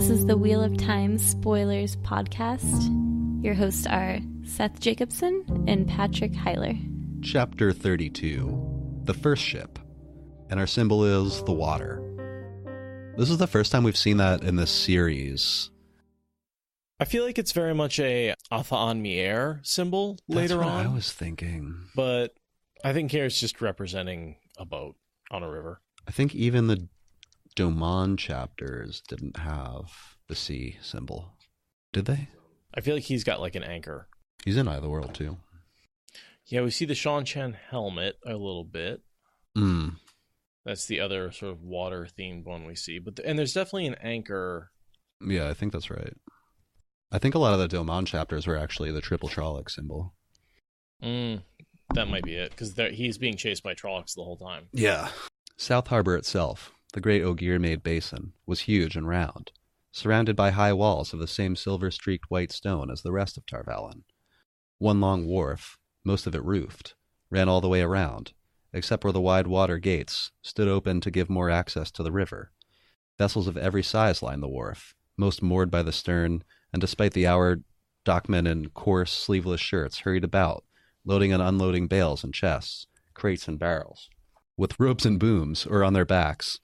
This is the Wheel of Time Spoilers podcast. Your hosts are Seth Jacobson and Patrick Heiler. Chapter 32, The First Ship, and our symbol is the water. This is the first time we've seen that in this series. I feel like it's very much a Atha Mier symbol later on. That's what I was thinking. But I think here it's just representing a boat on a river. I think even the Domon chapters didn't have the sea symbol. Did they? I feel like he's got like an anchor. He's in Eye of the World too. Yeah, we see the Shan Chen helmet a little bit. That's the other sort of water-themed one we see. And there's definitely an anchor. Yeah, I think that's right. I think a lot of the Domon chapters were actually the triple Trolloc symbol. That might be it, because he's being chased by Trollocs the whole time. Yeah. South Harbor itself, the great Ogier-made basin, was huge and round, surrounded by high walls of the same silver-streaked white stone as the rest of Tar Valon. One long wharf, most of it roofed, ran all the way around, except where the wide water gates stood open to give more access to the river. Vessels of every size lined the wharf, most moored by the stern, and despite the hour, dockmen in coarse, sleeveless shirts hurried about, loading and unloading bales and chests, crates and barrels, with ropes and booms, or on their backs.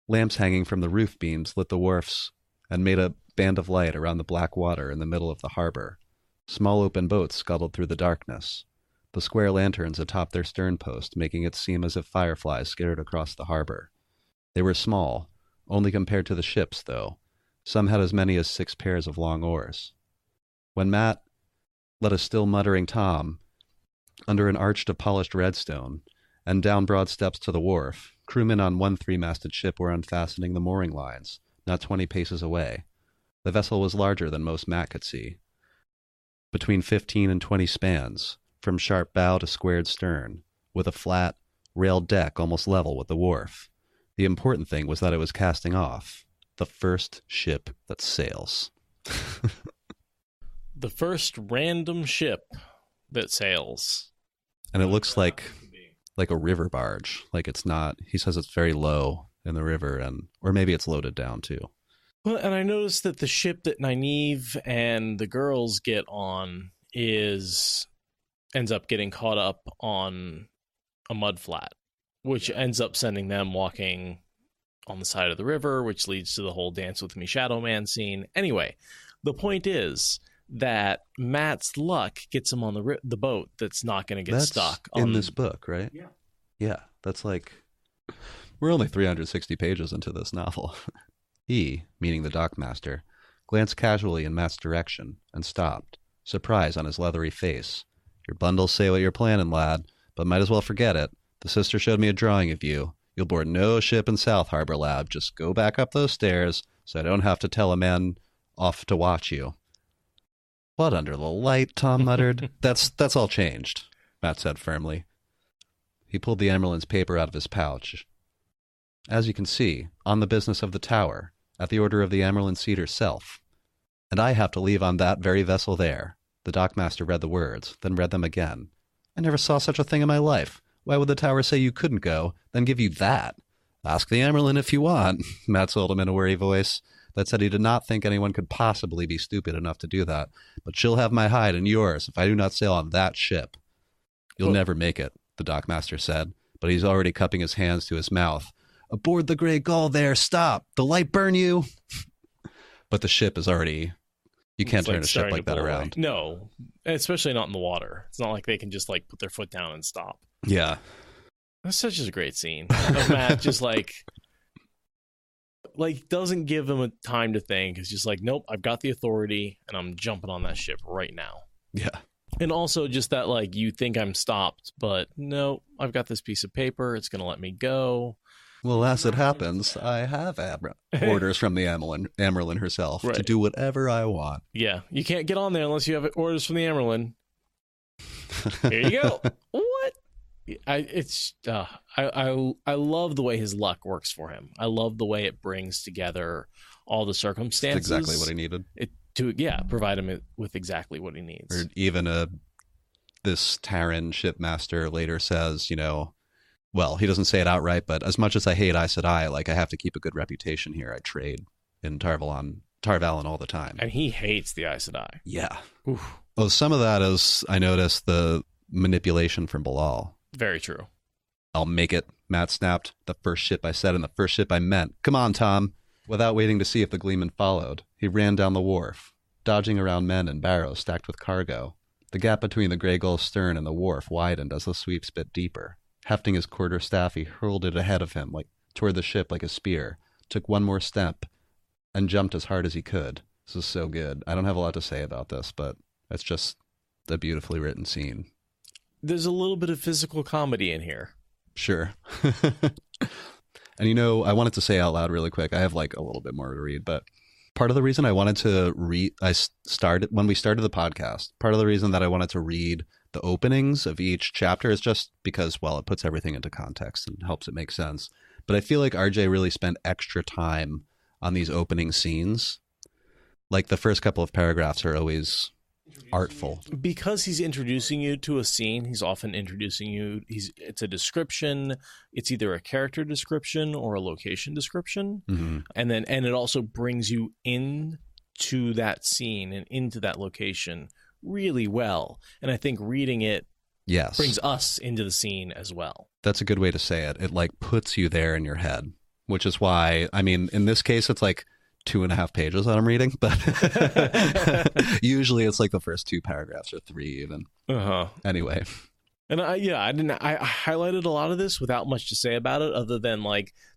Lamps hanging from the roof beams lit the wharfs and made a band of light around the black water in the middle of the harbor. Small open boats scuttled through the darkness, the square lanterns atop their stern post making it seem as if fireflies skittered across the harbor. They were small, only compared to the ships, though. Some had as many as 6 pairs of long oars. When Matt led a still muttering Tom under an arch of polished redstone and down broad steps to the wharf, crewmen on one 3-masted ship were unfastening the mooring lines, not 20 paces away. The vessel was larger than most Matt could see, between 15 and 20 spans, from sharp bow to squared stern, with a flat, railed deck almost level with the wharf. The important thing was that it was casting off. The first ship that sails. The first random ship that sails. And it looks like a river barge. Like it's not, he says it's very low in the river, or maybe it's loaded down too. Well, and I noticed that the ship that Nynaeve and the girls get on ends up getting caught up on a mud flat, which ends up sending them walking on the side of the river, which leads to the whole Dance With Me Shadow Man scene. Anyway, the point is that Matt's luck gets him on the boat that's not going to get stuck. In this book, right? Yeah. Yeah, that's like, we're only 360 pages into this novel. He, meaning the dockmaster, glanced casually in Matt's direction and stopped, surprise on his leathery face. Your bundles say what you're planning, lad, but might as well forget it. The sister showed me a drawing of you. You'll board no ship in South Harbor, lad. Just go back up those stairs so I don't have to tell a man off to watch you. What under the light, Tom muttered. That's all changed, Matt said firmly. He pulled the Emerald's paper out of his pouch. As you can see, on the business of the tower, at the order of the Emerald Seat herself. And I have to leave on that very vessel there. The dockmaster read the words, then read them again. I never saw such a thing in my life. Why would the tower say you couldn't go, then give you that? Ask the Emerald if you want, Matt told him in a weary voice that said he did not think anyone could possibly be stupid enough to do that. But she'll have my hide and yours if I do not sail on that ship. You'll never make it, the dockmaster said, but he's already cupping his hands to his mouth. Aboard the Grey Gull there, stop! The light burn you! But the ship is already... You can't turn a ship like that around. No, especially not in the water. It's not like they can just like put their foot down and stop. Yeah. That's such a great scene. Of Matt just like doesn't give him a time to think. It's just like, nope, I've got the authority and I'm jumping on that ship right now. Yeah. And also just that like, you think I'm stopped, but no, I've got this piece of paper. It's going to let me go. Well, as it happens, I have orders from the Amerlin herself to do whatever I want. Yeah, you can't get on there unless you have orders from the Amerlin. Here you go. What? I love the way his luck works for him. I love the way it brings together all the circumstances. That's exactly what he needed. Provide him with exactly what he needs. Or even this Terran shipmaster later says, well, he doesn't say it outright, but as much as I hate Aes Sedai, like I have to keep a good reputation here. I trade in Tarvalon all the time. And he hates the Aes Sedai. Yeah. Oof. Well, some of that is, I noticed, the manipulation from Bilal. Very true. I'll make it, Matt snapped. The first ship I said and the first ship I meant. Come on, Tom. Without waiting to see if the Gleeman followed, he ran down the wharf, dodging around men and barrows stacked with cargo. The gap between the Grey Gull's stern and the wharf widened as the sweeps bit deeper. Hefting his quarterstaff, he hurled it ahead of him, toward the ship like a spear, took one more step, and jumped as hard as he could. This is so good. I don't have a lot to say about this, but it's just a beautifully written scene. There's a little bit of physical comedy in here. Sure. And I wanted to say out loud really quick, I have a little bit more to read, but part of the reason I wanted to read, when we started the podcast, part of the reason that I wanted to read the openings of each chapter is just because, well, it puts everything into context and helps it make sense. But I feel like RJ really spent extra time on these opening scenes. Like the first couple of paragraphs are always artful. Because he's introducing you to a scene, he's often introducing you, it's a description, it's either a character description or a location description. Mm-hmm. And it also brings you into that scene and into that location really well. And I think reading it brings us into the scene as well. That's a good way to say it. It puts you there in your head, which is why, I mean, in this case, it's 2.5 pages that I'm reading, but usually it's the first 2 paragraphs or 3 even. Anyway. And I highlighted a lot of this without much to say about it, other than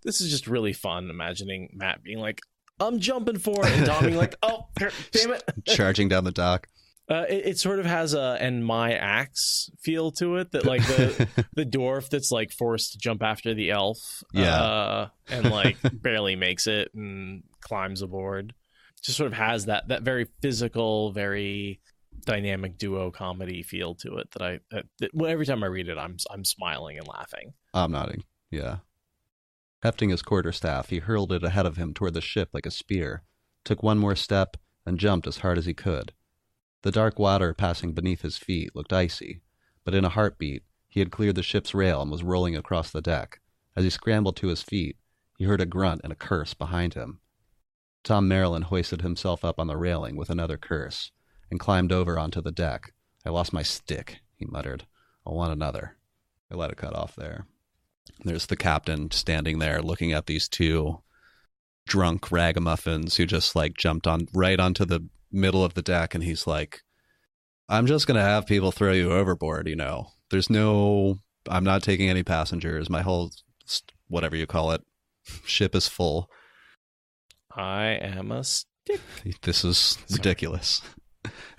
this is just really fun imagining Matt being I'm jumping for it, and Tom being oh, damn it. Charging down the dock. It sort of has and my axe feel to it, that the dwarf that's forced to jump after the elf, and barely makes it and climbs aboard. Just sort of has that very physical, very dynamic duo comedy feel to it that every time I read it, I'm smiling and laughing. I'm nodding. Yeah. Hefting his quarterstaff, he hurled it ahead of him toward the ship like a spear, took one more step, and jumped as hard as he could. The dark water passing beneath his feet looked icy, but in a heartbeat, he had cleared the ship's rail and was rolling across the deck. As he scrambled to his feet, he heard a grunt and a curse behind him. Tom Maryland hoisted himself up on the railing with another curse and climbed over onto the deck. I lost my stick, he muttered. I'll want another. I let it cut off there. There's the captain standing there looking at these 2 drunk ragamuffins who just jumped right onto the middle of the deck, and he's I'm just gonna have people throw you overboard. I'm not taking any passengers. My whole whatever you call it ship is full. I am a stick. This is ridiculous.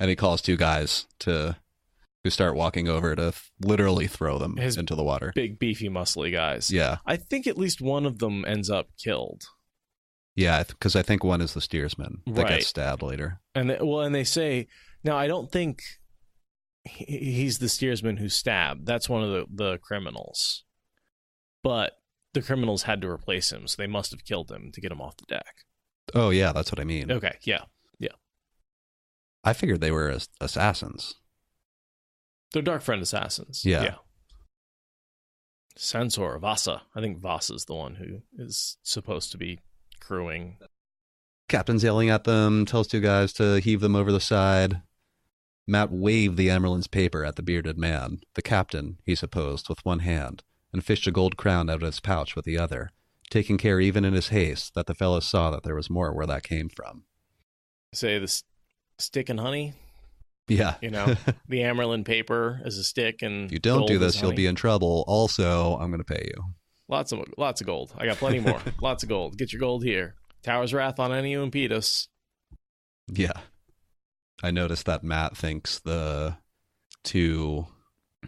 And he calls 2 guys who start walking over to literally throw them into the water. Big beefy muscly guys. Yeah, I think at least one of them ends up killed. Yeah, because I think one is the steersman that gets stabbed later. And they say, now I don't think he's the steersman who stabbed. That's one of the criminals. But the criminals had to replace him, so they must have killed him to get him off the deck. Oh, yeah, that's what I mean. Okay, yeah. I figured they were assassins. They're Dark Friend assassins. Yeah. Censor, Vasa. I think Vasa's the one who is supposed to be crewing. Captain's yelling at them, tells 2 guys to heave them over the side. Matt waved the Emerald's paper at the bearded man, the captain, he supposed, with one hand, and fished a gold crown out of his pouch with the other, taking care even in his haste that the fellow saw that there was more where that came from. Say the stick and honey? Yeah. The Amerlin paper is a stick, and if you don't do this, you'll be in trouble. Also, I'm going to pay you. Lots of gold. I got plenty more. Lots of gold. Get your gold here. Tower's Wrath on any who impede us. Yeah. I noticed that Matt thinks the 2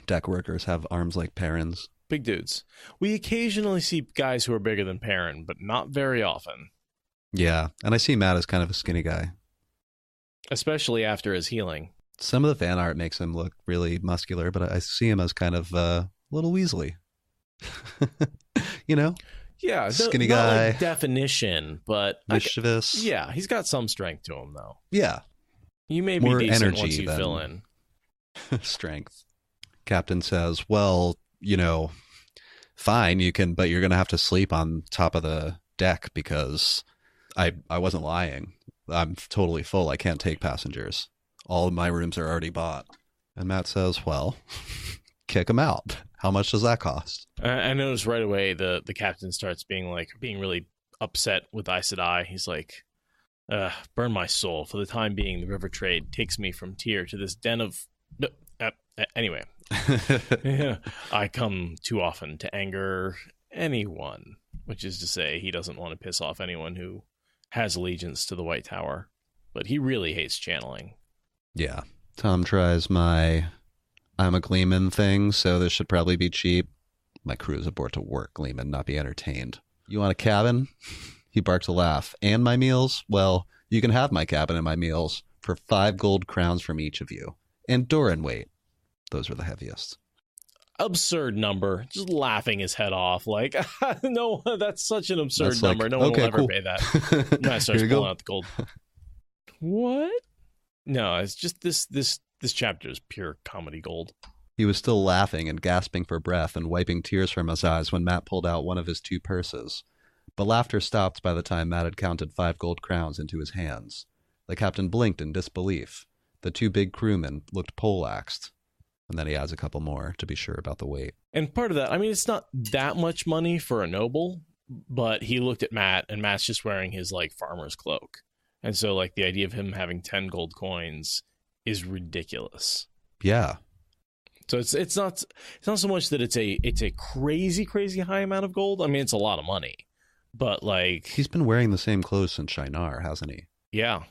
deck workers have arms like Perrin's. Big dudes. We occasionally see guys who are bigger than Perrin, but not very often. Yeah, and I see Matt as kind of a skinny guy. Especially after his healing. Some of the fan art makes him look really muscular, but I see him as kind of a little Weasley. Yeah, skinny not guy. Definition, but mischievous. He's got some strength to him, though. Yeah, you may be more decent energy once you than fill in. strength. Captain says, "Well, fine, you can, but you're going to have to sleep on top of the deck because I wasn't lying. I'm totally full. I can't take passengers. All of my rooms are already bought. And Matt says, well, kick him out. How much does that cost? I noticed right away the captain starts being really upset with Aes Sedai. He's like, burn my soul. For the time being, the river trade takes me from Tyr to this den of... Anyway, I come too often to anger anyone, which is to say he doesn't want to piss off anyone who has allegiance to the White Tower, but he really hates channeling. Yeah. Tom tries my I'm a Gleeman thing, so this should probably be cheap. My crew is aboard to work, Gleeman, not be entertained. You want a cabin? He barks a laugh. And my meals? Well, you can have my cabin and my meals for 5 gold crowns from each of you. And Doran weight. Those were the heaviest. Absurd number. Just laughing his head off. Like, no, that's such an absurd number. No one will ever pay that. No, I starts pulling out the gold. What? No, it's just this chapter is pure comedy gold. He was still laughing and gasping for breath and wiping tears from his eyes when Matt pulled out one of his 2 purses. But laughter stopped by the time Matt had counted 5 gold crowns into his hands. The captain blinked in disbelief. The 2 big crewmen looked poleaxed. And then he adds a couple more to be sure about the weight. And part of that, I mean, it's not that much money for a noble, but he looked at Matt, and Matt's just wearing his, farmer's cloak. And so, the idea of him having 10 gold coins is ridiculous. Yeah. So it's not so much that it's a crazy high amount of gold. I mean, it's a lot of money, but he's been wearing the same clothes since Shinar, hasn't he? Yeah.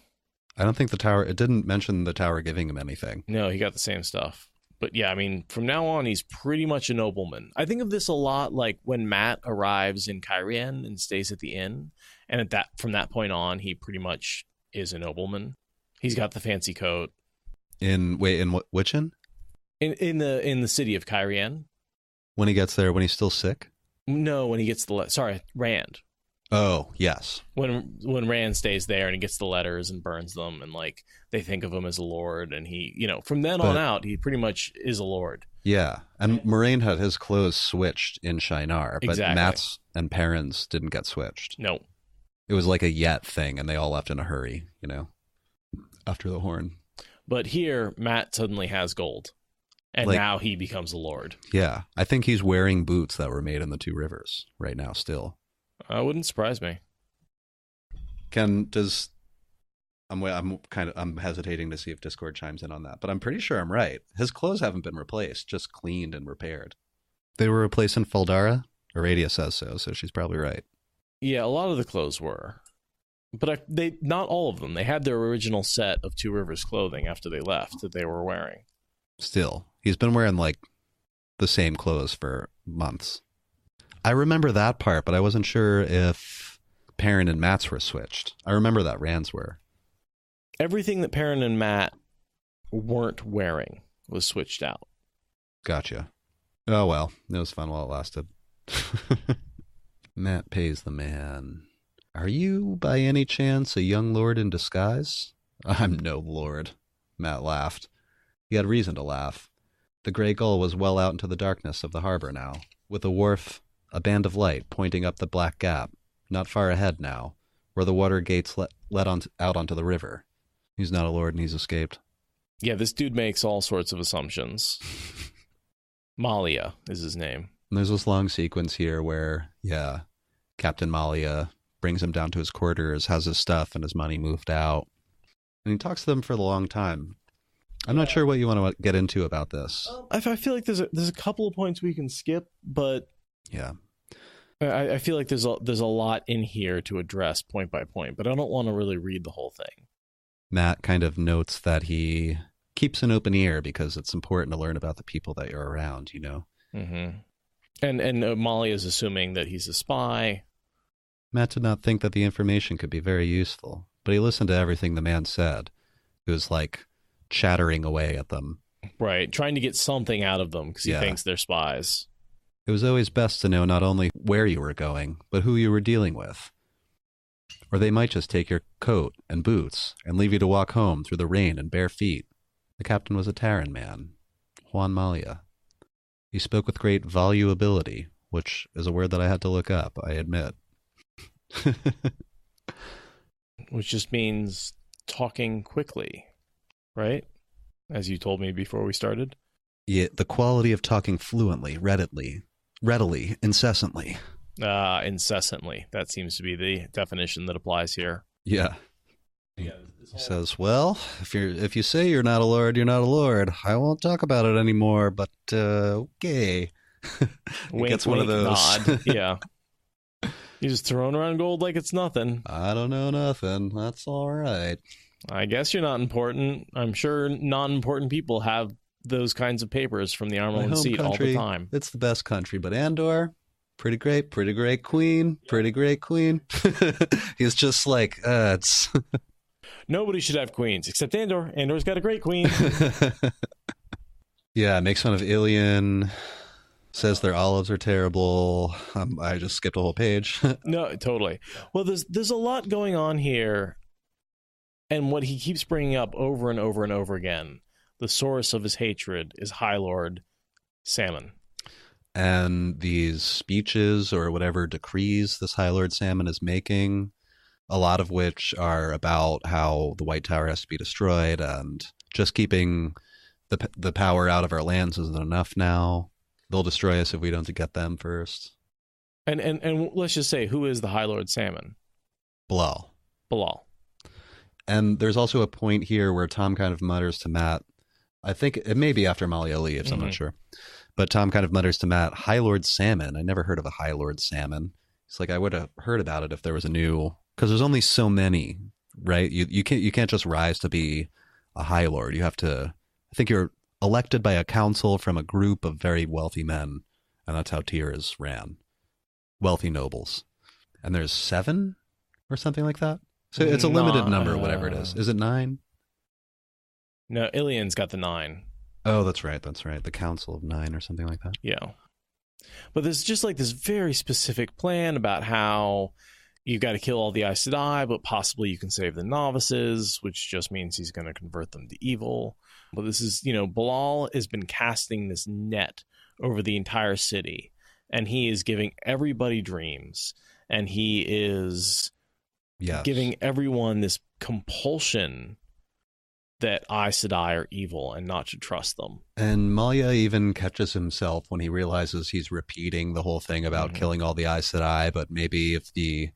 I don't think it didn't mention the tower giving him anything. No, he got the same stuff. But yeah, I mean, from now on, he's pretty much a nobleman. I think of this a lot like when Matt arrives in Cairhien and stays at the inn, and from that point on, he pretty much is a nobleman. He's got the fancy coat. Which inn? In the city of Cairhien. When he gets there, when he's still sick? No, when he gets Rand. Oh, yes. When Rand stays there and he gets the letters and burns them, and they think of him as a lord, and he, from then on out, he pretty much is a lord. Yeah, and Moraine had his clothes switched in Shinar, but exactly. Matt's and Perrin's didn't get switched. No. It was like a Yet thing, and they all left in a hurry, after the horn. But here, Matt suddenly has gold, and now he becomes a lord. Yeah, I think he's wearing boots that were made in the 2 rivers right now still. Wouldn't surprise me. I'm hesitating to see if Discord chimes in on that, but I'm pretty sure I'm right. His clothes haven't been replaced, just cleaned and repaired. They were replaced in Faldara? Aradia says so she's probably right. Yeah, a lot of the clothes were. But not all of them. They had their original set of 2 Rivers clothing after they left that they were wearing. Still, he's been wearing the same clothes for months. I remember that part, but I wasn't sure if Perrin and Matt's were switched. I remember that Rand's were. Everything that Perrin and Matt weren't wearing was switched out. Gotcha. Oh, well, it was fun while it lasted. Matt pays the man. Are you, by any chance, a young lord in disguise? I'm no lord, Matt laughed. He had reason to laugh. The Grey Gull was well out into the darkness of the harbor now, with a wharf, a band of light pointing up the Black Gap, not far ahead now, where the water gates led out onto the river. He's not a lord and he's escaped. Yeah, this dude makes all sorts of assumptions. Malia is his name. And there's this long sequence here where, Captain Malia brings him down to his quarters, has his stuff and his money moved out. And he talks to them for a long time. I'm not sure what you want to get into about this. I feel like there's a couple of points we can skip, but yeah, I feel like there's a lot in here to address point by point, but I don't want to really read the whole thing. Matt kind of notes that he keeps an open ear because it's important to learn about the people that you're around, Mm-hmm. And Molly is assuming that he's a spy. Matt did not think that the information could be very useful, but he listened to everything the man said. It was like chattering away at them. Right, trying to get something out of them because he thinks they're spies. It was always best to know not only where you were going, but who you were dealing with. Or they might just take your coat and boots and leave you to walk home through the rain and bare feet. The captain was a Terran man, Juan Malia. He spoke with great volubility, which is a word that I had to look up, I admit. which just means talking quickly, right? As you told me before we started. Yeah, the quality of talking fluently, readily, incessantly. Incessantly. That seems to be the definition that applies here. Yeah. He says, well, if you say you're not a lord, you're not a lord. I won't talk about it anymore, but okay. Wink, gets one wink, of those. Nod. Yeah. You're just throwing around gold like it's nothing. I don't know nothing. That's all right. I guess you're not important. I'm sure non-important people have those kinds of papers from the Armelin seat country, all the time. It's the best country, but Andor, pretty great queen, pretty great queen. He's just like, it's... Nobody should have queens except Andor. Andor's got a great queen. Yeah, makes fun of Ilian, says their olives are terrible. I just skipped a whole page. No, totally. Well, there's a lot going on here, and what he keeps bringing up over and over and over again, the source of his hatred is High Lord Salmon. And these speeches or whatever decrees this High Lord Salmon is making, a lot of which are about how the White Tower has to be destroyed and just keeping the power out of our lands isn't enough now. They'll destroy us if we don't get them first. And let's just say, who is the High Lord Salmon? Bilal. And there's also a point here where Tom kind of mutters to Matt, I think it may be after Malia leaves, I'm not sure. But Tom kind of mutters to Matt, High Lord Salmon. I never heard of a High Lord Salmon. It's like, I would have heard about it if there was a new, because there's only so many, right? You can't just rise to be a High Lord. You have to, I think you're elected by a council from a group of very wealthy men. And that's how Tyr is ran. Wealthy nobles. And there's 7 or something like that. So it's a limited number, whatever it is. Is it 9? No, Ilian's got the 9. Oh, that's right. The Council of 9 or something like that. Yeah. But there's just like this very specific plan about how you've got to kill all the Aes Sedai, but possibly you can save the novices, which just means he's going to convert them to evil. But this is, Bilal has been casting this net over the entire city, and he is giving everybody dreams, and he is giving everyone this compulsion that Aes Sedai are evil and not to trust them. And Malia even catches himself when he realizes he's repeating the whole thing about killing all the Aes Sedai, but maybe if the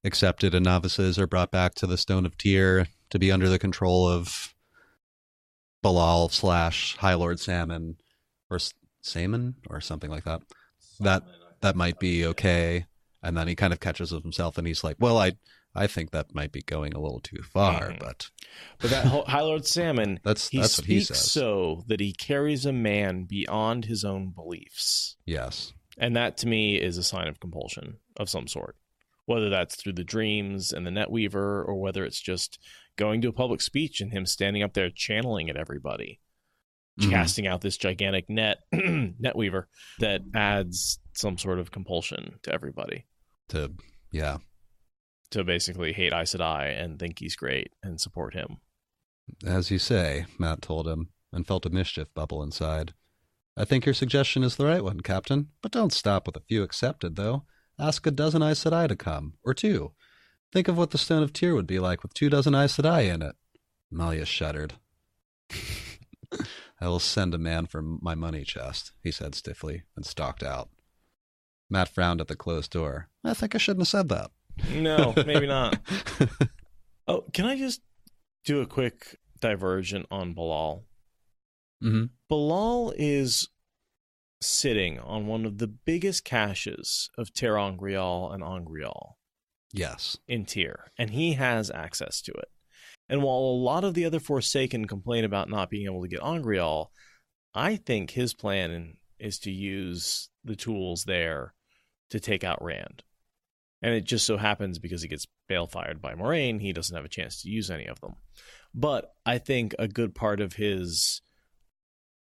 accepted and novices are brought back to the Stone of Tyr to be under the control of Bilal / High Lord Salmon or Salmon or something like that, that might be okay. And then he kind of catches himself and he's like, well, I think that might be going a little too far, but that whole High Lord Salmon, that's what he says. So that he carries a man beyond his own beliefs. Yes. And that to me is a sign of compulsion of some sort, whether that's through the dreams and the Netweaver, or whether it's just going to a public speech and him standing up there channeling at everybody, casting out this gigantic Netweaver that adds some sort of compulsion to everybody. To basically hate Aes Sedai and think he's great and support him. As you say, Matt told him, and felt a mischief bubble inside. I think your suggestion is the right one, Captain, but don't stop with a few accepted, though. Ask a dozen Aes Sedai to come, or 2. Think of what the Stone of Tyr would be like with 2 dozen Aes Sedai in it. Malia shuddered. I will send a man for my money chest, he said stiffly, and stalked out. Matt frowned at the closed door. I think I shouldn't have said that. No, maybe not. Oh, can I just do a quick diversion on Bilal? Bilal is sitting on one of the biggest caches of Terangrial and Angrial. Yes. In Tyr, and he has access to it. And while a lot of the other Forsaken complain about not being able to get Angrial, I think his plan is to use the tools there to take out Rand. And it just so happens because he gets balefired by Moraine, he doesn't have a chance to use any of them. But I think a good part of his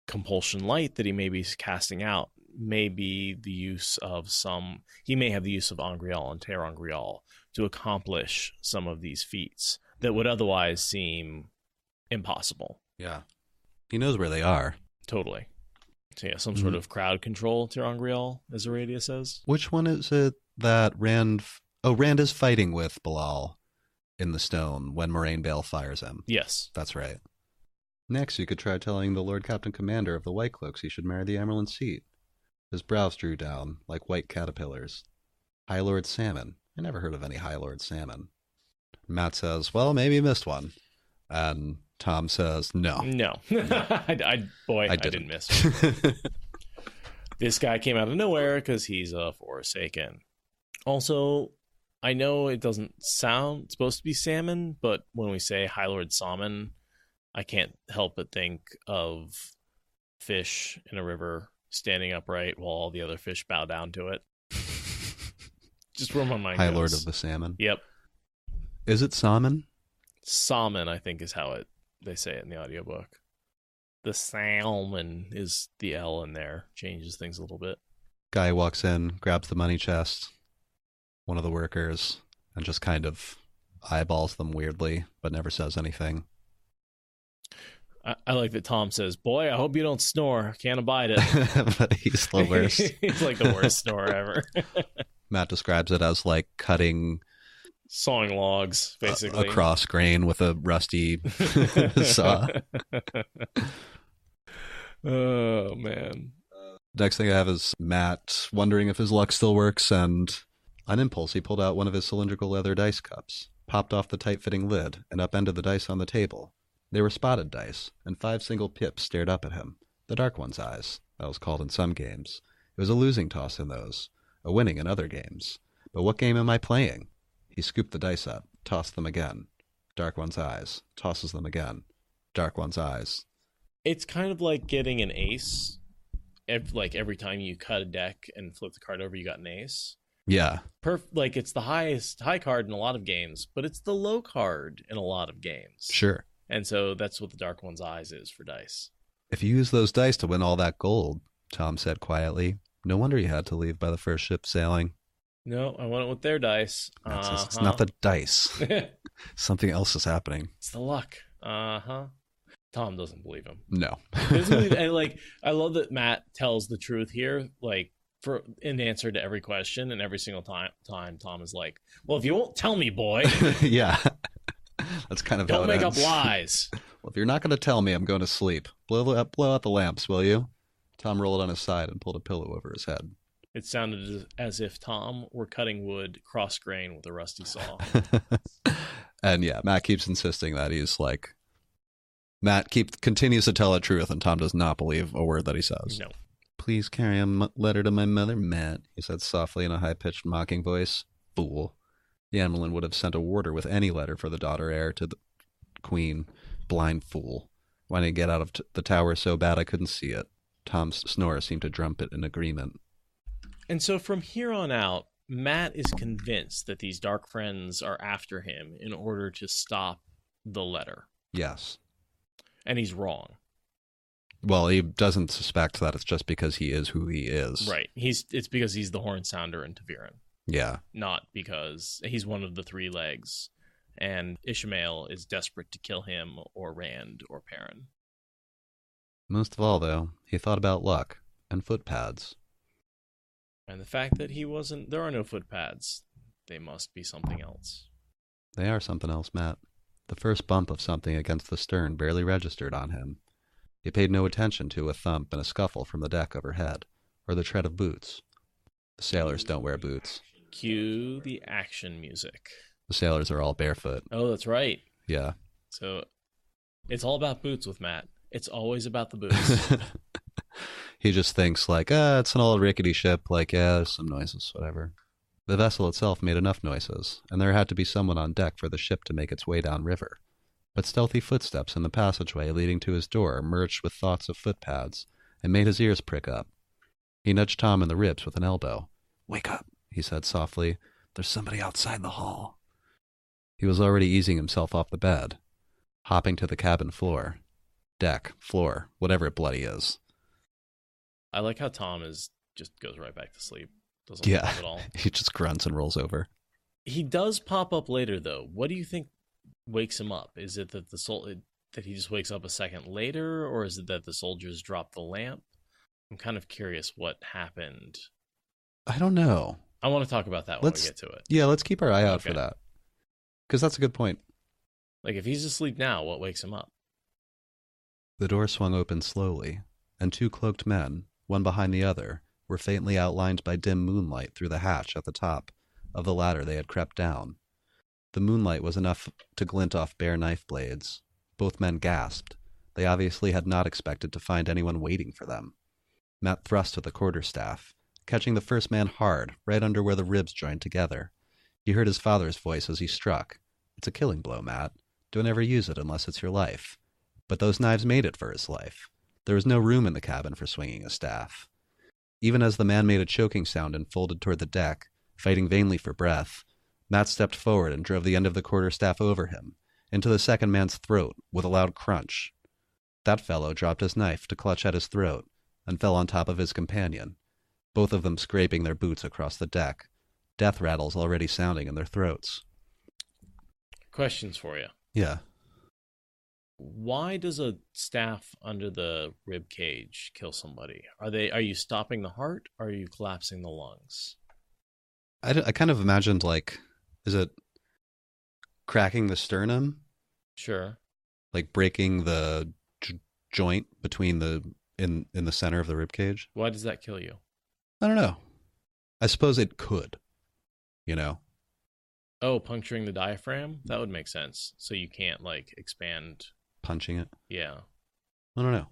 compulsion light that he may be casting out may be the use of he may have the use of Angrial and Terangrial to accomplish some of these feats that would otherwise seem impossible. Yeah. He knows where they are. Totally. So yeah, some sort of crowd control Terangrial, as Aradia says. Which one is it that Rand... Oh, Rand is fighting with Bilal. in the stone when Moraine Vale fires him. Yes. That's right. Next, you could try telling the Lord Captain Commander of the White Cloaks he should marry the Emerald Seat. His brows drew down, like white caterpillars. High Lord Salmon. I never heard of any High Lord Salmon. Matt says, well, maybe you missed one. And Tom says, no. No. I didn't miss one. This guy came out of nowhere because he's a Forsaken. Also, I know it doesn't sound supposed to be salmon, but when we say High Lord Salmon, I can't help but think of fish in a river standing upright while all the other fish bow down to it. Just where my mind High goes. Lord of the Salmon. Yep. Is it salmon? Salmon, I think, is how they say it in the audiobook. The salmon is the L in there. Changes things a little bit. Guy walks in, grabs the money chest, one of the workers, and just kind of eyeballs them weirdly, but never says anything. I like that Tom says, boy, I hope you don't snore. Can't abide it. But he's the worst. He's like the worst snorer ever. Matt describes it as like cutting... sawing logs, basically. A cross grain with a rusty saw. Oh, man. Next thing I have is Matt wondering if his luck still works, and on impulse, he pulled out one of his cylindrical leather dice cups, popped off the tight-fitting lid, and upended the dice on the table. They were spotted dice, and 5 single pips stared up at him. The Dark One's eyes, that was called in some games. It was a losing toss in those, a winning in other games. But what game am I playing? He scooped the dice up, tossed them again. Dark One's eyes, tosses them again. Dark One's eyes. It's kind of like getting an ace. Every time you cut a deck and flip the card over, you got an ace. Yeah. Like it's the high card in a lot of games, but it's the low card in a lot of games. Sure. And so that's what the Dark One's eyes is for dice. If you use those dice to win all that gold, Tom said quietly, no wonder you had to leave by the first ship sailing. No, I went with their dice. It's not the dice. Something else is happening. It's the luck. Tom doesn't believe him. No. And I love that Matt tells the truth here, like in answer to every question, and every single time Tom is like, "Well, if you won't tell me, boy." Yeah. That's kind of don't how it make ends. up lies. Well, if you're not going to tell me, I'm going to sleep. Blow out the lamps, will you? Tom rolled on his side and pulled a pillow over his head. It sounded as if Tom were cutting wood cross grain with a rusty saw. And yeah, Matt keeps insisting that he's like, continues to tell the truth, and Tom does not believe a word that he says. No. Please carry a letter to my mother, Matt, he said softly in a high-pitched mocking voice. Fool. The Emerald would have sent a warder with any letter for the daughter heir to the queen. Blind fool. Why didn't he get out of the tower so bad I couldn't see it? Tom's snore seemed to trumpet in agreement. And so from here on out, Matt is convinced that these dark friends are after him in order to stop the letter. Yes. And he's wrong. Well, he doesn't suspect that it's just because he is who he is. Right. It's because he's the Horn Sounder in Taviran. Yeah. Not because he's one of the 3 legs, and Ishmael is desperate to kill him or Rand or Perrin. Most of all, though, he thought about luck and footpads. And the fact that there are no footpads. They must be something else. They are something else, Matt. The first bump of something against the stern barely registered on him. He paid no attention to a thump and a scuffle from the deck overhead, or the tread of boots. The sailors don't wear boots. Cue the action music. The sailors are all barefoot. Oh, that's right. Yeah. So it's all about boots with Matt. It's always about the boots. He just thinks like, it's an old rickety ship. Like, yeah, there's some noises, whatever. The vessel itself made enough noises, and there had to be someone on deck for the ship to make its way downriver. But stealthy footsteps in the passageway leading to his door merged with thoughts of footpads and made his ears prick up. He nudged Tom in the ribs with an elbow. Wake up, he said softly. There's somebody outside the hall. He was already easing himself off the bed, hopping to the cabin floor. Deck, floor, whatever it bloody is. I like how Tom just goes right back to sleep. Doesn't Yeah, move at all. He just grunts and rolls over. He does pop up later, though. What do you think wakes him up? Is it that that he just wakes up a second later, or is it that the soldiers dropped the lamp? I'm kind of curious what happened. I don't know. I want to talk about that when we get to it. Yeah, let's keep our eye out for that. because that's a good point. Like, if he's asleep now, what wakes him up? The door swung open slowly, and 2 cloaked men, one behind the other, were faintly outlined by dim moonlight through the hatch at the top of the ladder they had crept down. The moonlight was enough to glint off bare knife blades. Both men gasped. They obviously had not expected to find anyone waiting for them. Matt thrust with the quarterstaff, catching the first man hard, right under where the ribs joined together. He heard his father's voice as he struck. It's a killing blow, Matt. Don't ever use it unless it's your life. But those knives made it for his life. There was no room in the cabin for swinging a staff. Even as the man made a choking sound and folded toward the deck, fighting vainly for breath, Matt stepped forward and drove the end of the quarterstaff over him, into the second man's throat with a loud crunch. That fellow dropped his knife to clutch at his throat and fell on top of his companion, both of them scraping their boots across the deck, death rattles already sounding in their throats. Questions for you. Yeah. Why does a staff under the rib cage kill somebody? Are you stopping the heart, or are you collapsing the lungs? I kind of imagined, like, is it cracking the sternum? Sure. Like breaking the joint between in the center of the rib cage? Why does that kill you? I don't know. I suppose it could, you know. Oh, puncturing the diaphragm? That would make sense. So you can't, like, expand. Punching it? Yeah. I don't know.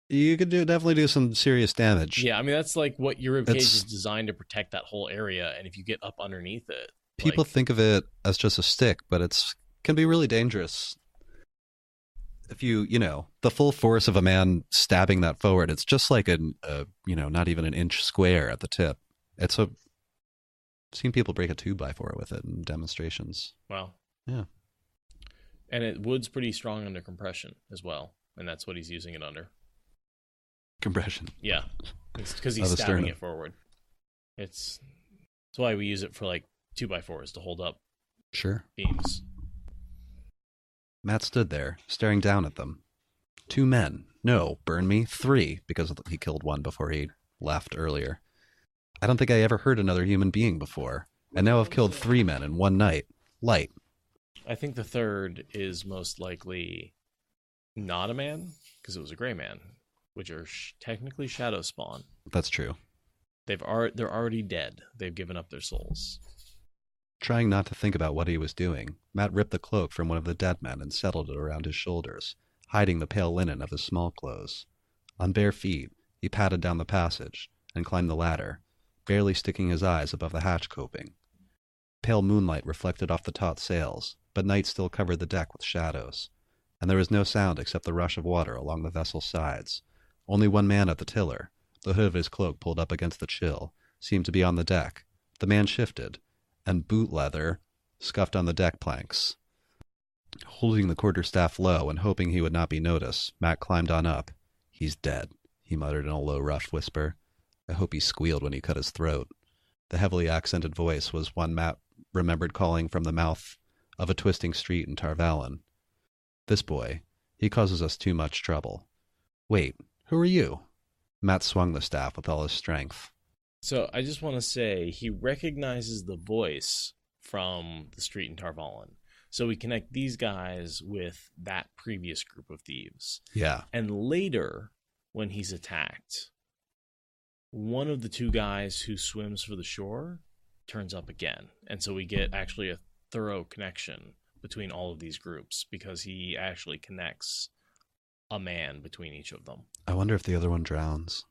You could definitely do some serious damage. Yeah, I mean, that's like what your rib cage is designed to protect, that whole area. And if you get up underneath it. People think of it as just a stick, but can be really dangerous. If the full force of a man stabbing that forward, it's just like not even an inch square at the tip. I've seen people break a 2x4 with it in demonstrations. Wow. Yeah. And wood's pretty strong under compression as well. And that's what he's using it under. Compression. Yeah. It's because he's stabbing it forward. That's why we use it for, like, 2x4s to hold up beams. Matt stood there, staring down at them. 2 men. No, burn me, 3, because he killed one before he left earlier. I don't think I ever hurt another human being before, and now I've killed 3 men in one night. Light. I think the third is most likely not a man, because it was a gray man, which are technically shadow spawn. That's true. They're already dead. They've given up their souls. Trying not to think about what he was doing, Matt ripped the cloak from one of the dead men and settled it around his shoulders, hiding the pale linen of his small clothes. On bare feet, he padded down the passage and climbed the ladder, barely sticking his eyes above the hatch coping. Pale moonlight reflected off the taut sails, but night still covered the deck with shadows, and there was no sound except the rush of water along the vessel's sides. Only one man at the tiller, the hood of his cloak pulled up against the chill, seemed to be on the deck. The man shifted, and boot leather scuffed on the deck planks. Holding the quarterstaff low and hoping he would not be noticed, Matt climbed on up. "He's dead," he muttered in a low, rough whisper. "I hope he squealed when he cut his throat." The heavily accented voice was one Matt remembered calling from the mouth of a twisting street in Tarvalon. "This boy, he causes us too much trouble." "Wait, who are you?" Matt swung the staff with all his strength. So I just want to say he recognizes the voice from the street in Tarvalon. So we connect these guys with that previous group of thieves. Yeah. And later, when he's attacked, one of the 2 guys who swims for the shore turns up again. And so we get actually a thorough connection between all of these groups because he actually connects a man between each of them. I wonder if the other one drowns.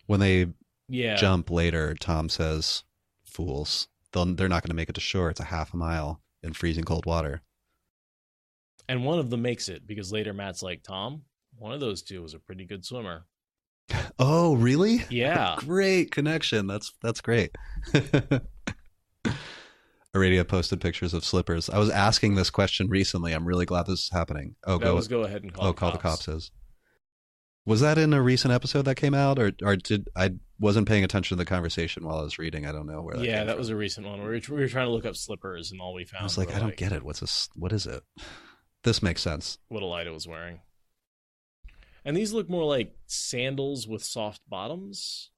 When they jump later, Tom says, "Fools. They're not going to make it to shore. It's a half a mile in freezing cold water." And one of them makes it because later Matt's like, "Tom, one of those 2 was a pretty good swimmer." Oh, really? Yeah. Great connection. That's great. Aradia posted pictures of slippers. I was asking this question recently. I'm really glad this is happening. Go ahead and call the cops. Was that in a recent episode that came out, or did I wasn't paying attention to the conversation while I was reading? I don't know where. That was a recent one. We were trying to look up slippers, and all we found. I was like, I don't get it. What's this? What is it? This makes sense. What Elida was wearing, and these look more like sandals with soft bottoms.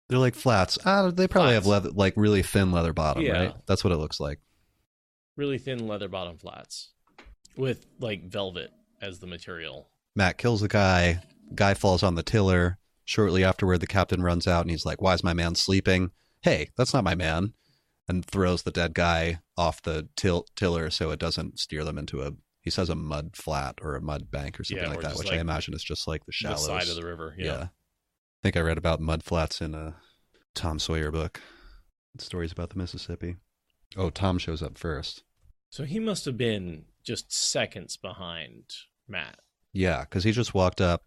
They're like flats. They probably have leather, like really thin leather bottom, right? That's what it looks like. really thin leather bottom flats with like velvet as the material. Matt kills the guy. Guy falls on the tiller. Shortly afterward, the captain runs out and he's like, "Why is my man sleeping? Hey, that's not my man." And throws the dead guy off the tiller so it doesn't steer them into he says a mud flat or a mud bank or something like that, which I imagine is just like the shallows. The side of the river, yeah. I think I read about mud flats in a Tom Sawyer book. Stories about the Mississippi. Oh, Tom shows up first. So he must have been just seconds behind Matt. Yeah, because he just walked up,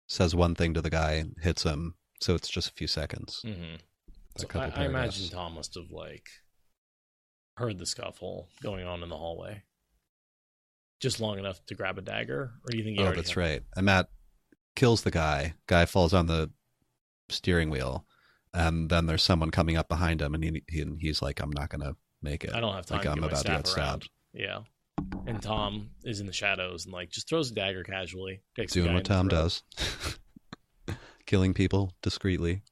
says one thing to the guy, hits him, so it's just a few seconds. Mm-hmm. So I imagine Tom must have like heard the scuffle going on in the hallway. Just long enough to grab a dagger? Or do you think he already that's right. And Matt kills the guy. Guy falls on the steering wheel. And then there's someone coming up behind him, and he's like, "I'm not going to make it. I don't have time like, I'm about to get stabbed." Yeah. And Tom is in the shadows and like just throws a dagger casually. Doing what Tom does. Killing people discreetly.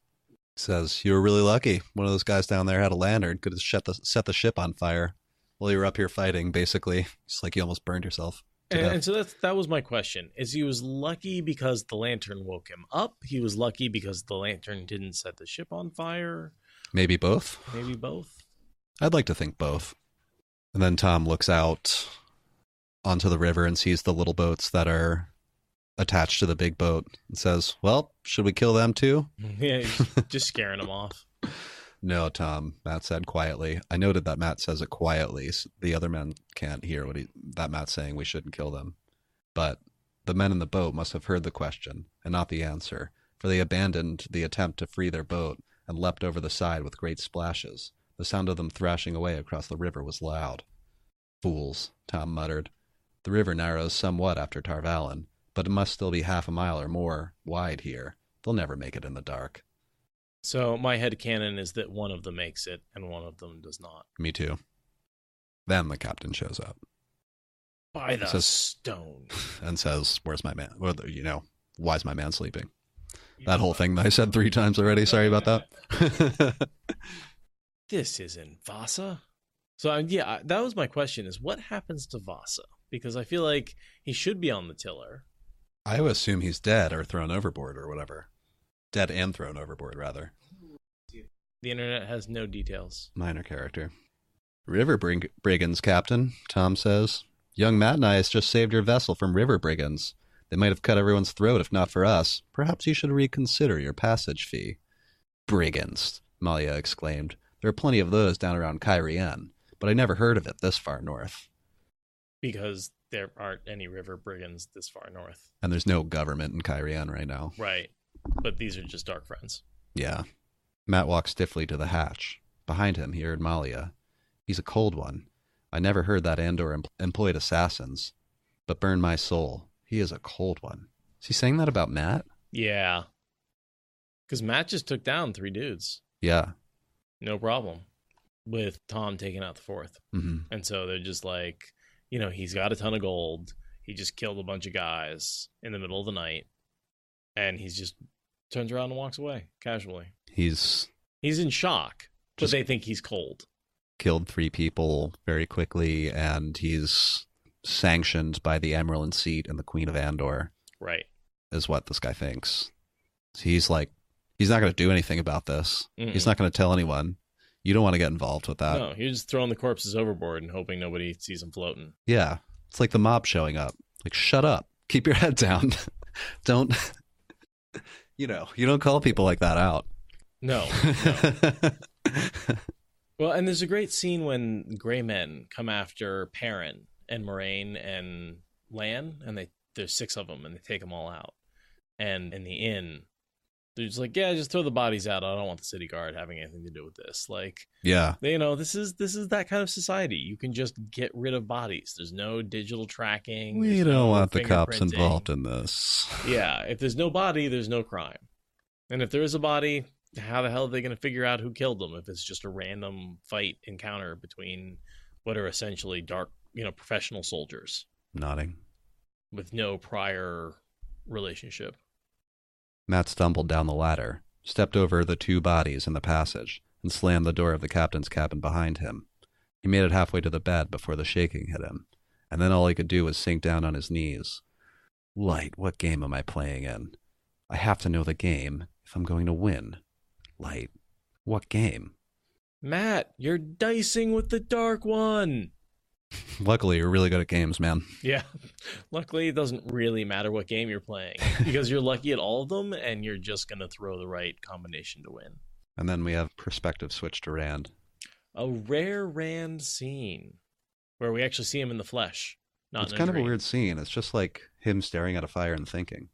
Says, "You were really lucky. One of those guys down there had a lantern. Could have set the ship on fire while you were up here fighting, basically. It's like you almost burned yourself." And so that was my question. Is he was lucky because the lantern woke him up? He was lucky because the lantern didn't set the ship on fire? Maybe both. Maybe both. I'd like to think both. And then Tom looks out onto the river and sees the little boats that are attached to the big boat and says, "Well, should we kill them too?" Yeah, just scaring them off. "No, Tom," Matt said quietly. I noted that Matt says it quietly. So the other men can't hear that Matt's saying we shouldn't kill them. But the men in the boat must have heard the question and not the answer, for they abandoned the attempt to free their boat and leapt over the side with great splashes. The sound of them thrashing away across the river was loud. "Fools," Tom muttered. "The river narrows somewhat after Tarvalon, but it must still be half a mile or more wide here. They'll never make it in the dark." So my headcanon is that one of them makes it and one of them does not. Me too. Then the captain shows up. By the stone. And says, "Where's my man?" Well, why is my man sleeping? That whole thing that I said 3 times already. Sorry about that. This isn't Vasa. So yeah, that was my question is what happens to Vasa? Because I feel like he should be on the tiller. I would assume he's dead or thrown overboard or whatever. Dead and thrown overboard, rather. The internet has no details. Minor character. "River brigands, Captain," Tom says. "Young Matt and I has just saved your vessel from river brigands. They might have cut everyone's throat if not for us. Perhaps you should reconsider your passage fee." "Brigands," Malia exclaimed. "There are plenty of those down around Cairien, but I never heard of it this far north." Because there aren't any river brigands this far north. And there's no government in Cairien right now. Right. But these are just dark friends. Yeah. Matt walked stiffly to the hatch. Behind him, he heard Malia. "He's a cold one. I never heard that Andor employed assassins. But burn my soul, he is a cold one." Is he saying that about Matt? Yeah. Because Matt just took down 3 dudes. Yeah. No problem. With Tom taking out the 4th. Mm-hmm. And so they're just like, he's got a ton of gold. He just killed a bunch of guys in the middle of the night. And he's just turns around and walks away casually. He's in shock, but they think he's cold. Killed 3 people very quickly, and he's sanctioned by the Emerald Seat and the Queen of Andor. Right. Is what this guy thinks. He's like, he's not going to do anything about this. Mm-mm. He's not going to tell anyone. You don't want to get involved with that. No, he's just throwing the corpses overboard and hoping nobody sees him floating. Yeah. It's like the mob showing up. Like, shut up. Keep your head down. Don't... you don't call people like that out. No. Well, and there's a great scene when gray men come after Perrin and Moraine and Lan, and there's 6 of them, and they take them all out. And in the inn, they're just like, yeah, just throw the bodies out. I don't want the city guard having anything to do with this. Like, yeah, this is that kind of society. You can just get rid of bodies. There's no digital tracking. We don't want the cops involved in this. Yeah, if there's no body, there's no crime. And if there is a body, how the hell are they going to figure out who killed them if it's just a random fight encounter between what are essentially dark, professional soldiers? Nodding. With no prior relationship. Matt stumbled down the ladder, stepped over the 2 bodies in the passage, and slammed the door of the captain's cabin behind him. He made it halfway to the bed before the shaking hit him, and then all he could do was sink down on his knees. Light, what game am I playing in? I have to know the game if I'm going to win. Light, what game? Matt, you're dicing with the Dark One. Luckily, you're really good at games, man. Yeah. Luckily, it doesn't really matter what game you're playing because you're lucky at all of them and you're just going to throw the right combination to win. And then we have perspective switch to Rand. A rare Rand scene where we actually see him in the flesh. It's kind of a weird scene. It's just like him staring at a fire and thinking.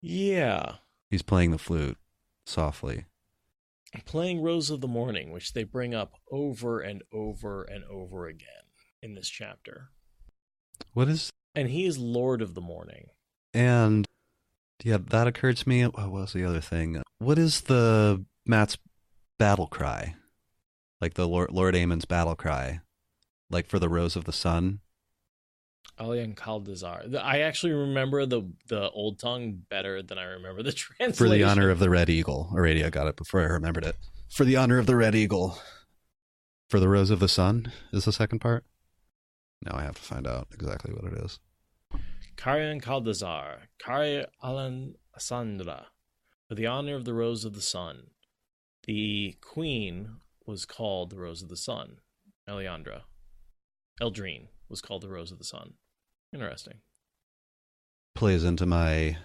Yeah. He's playing the flute softly. Playing Rose of the Morning, which they bring up over and over and over again in this chapter. What is... And he is Lord of the Morning. And yeah, that occurred to me. What was the other thing? What is the Matt's battle cry? Like the Lord Aemon's battle cry? Like for the Rose of the Sun? Alian Caldazar. I actually remember the old tongue better than I remember the translation. For the honor of the Red Eagle. Already, I got it before I remembered it. For the honor of the Red Eagle. For the Rose of the Sun is the second part? Now I have to find out exactly what it is. Karian Caldazar. Kari Alan Asandra. For the honor of the Rose of the Sun. The queen was called the Rose of the Sun. Eliandra. Eldrine was called the Rose of the Sun. Interesting. Plays into my...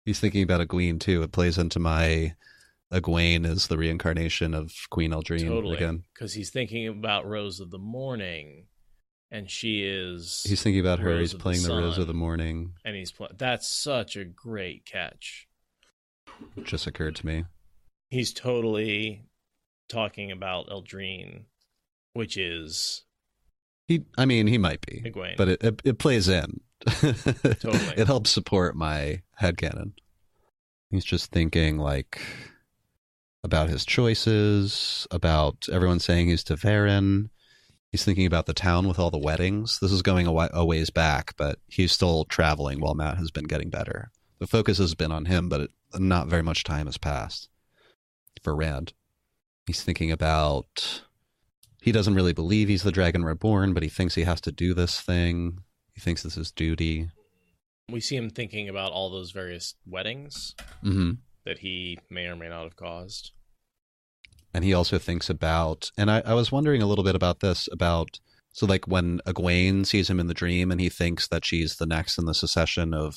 He's thinking about Egwene, too. It plays into my... Egwene is the reincarnation of Queen Eldrine. Totally. Again. Because he's thinking about Rose of the Morning, and she is... He's thinking about her. Rose He's of playing the Sun, Rose of the Morning. And he's that's such a great catch. It just occurred to me. He's totally talking about Eldrine, which is... He might be. Egwene. But it plays in. Totally. It helps support my headcanon. He's just thinking, like, about his choices, about everyone saying he's Teverin. He's thinking about the town with all the weddings. This is going a ways back, but he's still traveling while Matt has been getting better. The focus has been on him, but not very much time has passed for Rand. He's thinking about... He doesn't really believe he's the Dragon Reborn, but he thinks he has to do this thing. He thinks this is duty. We see him thinking about all those various weddings that he may or may not have caused. And he also thinks about, and I was wondering a little bit about this, so like when Egwene sees him in the dream and he thinks that she's the next in the succession of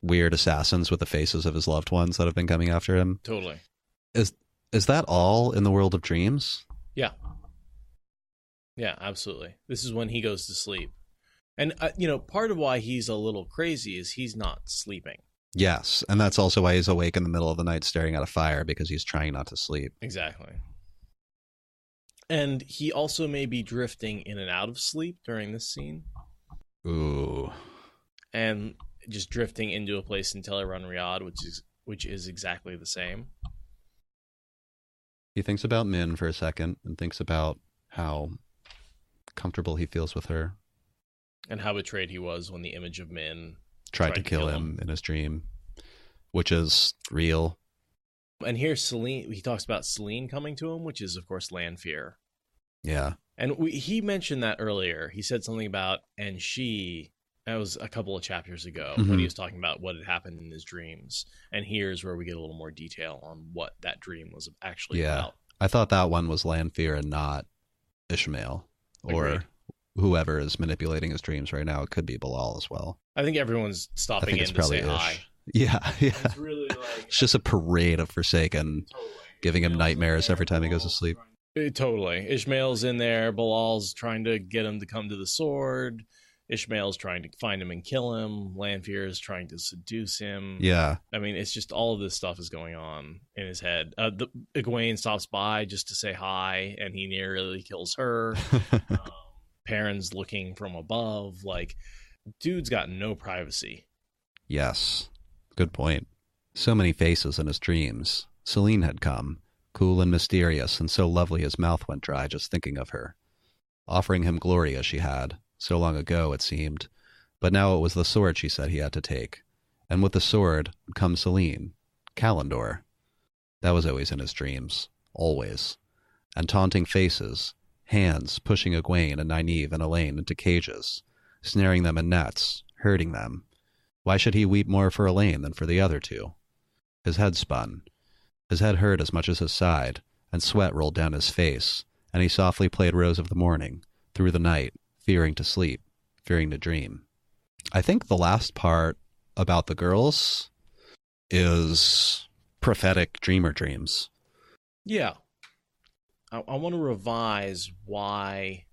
weird assassins with the faces of his loved ones that have been coming after him. Totally. Is that all in the world of dreams? Yeah. Yeah, absolutely. This is when he goes to sleep. And, part of why he's a little crazy is he's not sleeping. Yes, and that's also why he's awake in the middle of the night staring at a fire, because he's trying not to sleep. Exactly. And he also may be drifting in and out of sleep during this scene. Ooh. And just drifting into a place in Teleron Riyadh, which is exactly the same. He thinks about Min for a second and thinks about how comfortable he feels with her. And how betrayed he was when the image of Min tried to kill him in his dream, which is real. And here he talks about Selene coming to him, which is, of course, Lanfear. Yeah. And he mentioned that earlier. He said something about, and she, that was a couple of chapters ago, when he was talking about what had happened in his dreams. And here's where we get a little more detail on what that dream was actually about. I thought that one was Lanfear and not Ishmael. Or Agreed. Whoever is manipulating his dreams right now. It could be Bilal as well. I think everyone's stopping in to say hi. Yeah. It's really like... It's just a parade of Forsaken, Totally. giving him nightmares every time he goes to sleep. Totally. Ishmael's in there. Bilal's trying to get him to come to the sword. Ishmael's trying to find him and kill him. Lanfear is trying to seduce him. Yeah. I mean, it's just all of this stuff is going on in his head. Egwene stops by just to say hi, and he nearly kills her. Perrin's looking from above. Like, dude's got no privacy. Yes. Good point. So many faces in his dreams. Selene had come, cool and mysterious, and so lovely his mouth went dry just thinking of her. Offering him Gloria she had. So long ago, it seemed. But now it was the sword she said he had to take. And with the sword would come Selene. Kalendor. That was always in his dreams. Always. And taunting faces. hands pushing Egwene and Nynaeve and Elaine into cages, snaring them in nets, hurting them. Why should he weep more for Elaine than for the other two? His head spun. His head hurt as much as his side, and sweat rolled down his face, and he softly played Rose of the Morning, through the night, fearing to sleep, fearing to dream. I think the last part about the girls is prophetic dreamer dreams. Yeah. I want to revise why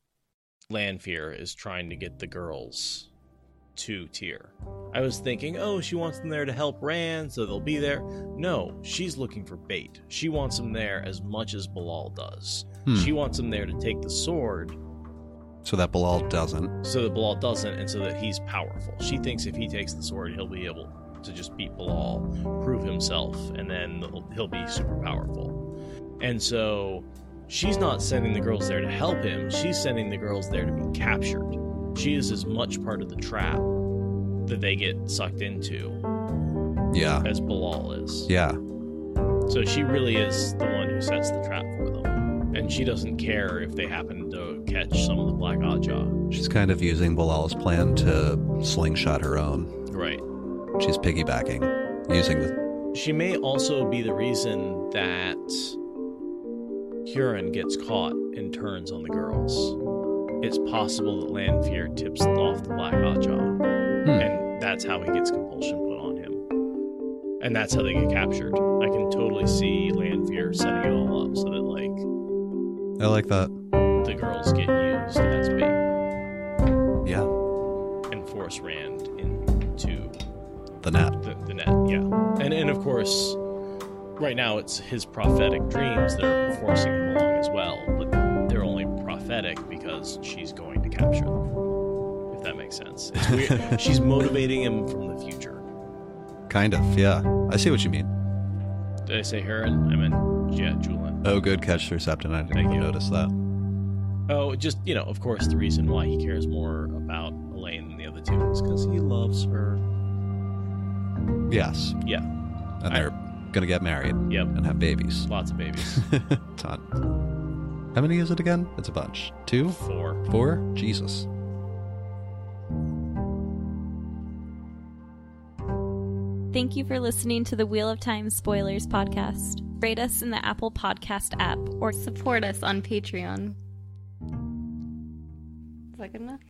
Lanfear is trying to get the girls to Tyr. I was thinking, oh, she wants them there to help Rand, so they'll be there. No, she's looking for bait. She wants them there as much as Bilal does. She wants them there to take the sword. So that Bilal doesn't. And so that he's powerful. She thinks if he takes the sword, he'll be able to just beat Bilal, prove himself, and then he'll be super powerful. And so she's not sending the girls there to help him. She's sending the girls there to be captured. She is as much part of the trap that they get sucked into as Bilal is. Yeah. So she really is the one who sets the trap for them. And she doesn't care if they happen to catch some of the Black Oddjaw. She's kind of using Bilal's plan to slingshot her own. Right. She's piggybacking, using the... She may also be the reason that Huron gets caught and turns on the girls. It's possible that Lanfear tips off the Black Oddjaw, and that's how he gets compulsion put on him. And that's how they get captured. I can totally see Lanfear setting it all up so that, like... I like that. The girls get used as bait. Yeah. And force Rand into... The net. The net, yeah. And of course, right now it's his prophetic dreams that are forcing him along as well, but they're only prophetic because she's going to capture them, if that makes sense. It's weird. She's motivating him from the future. Kind of, yeah. I see what you mean. Did I say Huron? I meant, yeah, Julian. Oh, good catch, Serceptin. I didn't even notice that. Oh, just, of course, the reason why he cares more about Elaine than the other two is because he loves her. Yes. Yeah. And they're going to get married. Yep. And have babies. Lots of babies. Ton. How many is it again? It's a bunch. 2? 4. 4? Jesus. Thank you for listening to the Wheel of Time Spoilers podcast. Rate us in the Apple Podcast app or support us on Patreon. Is that good enough?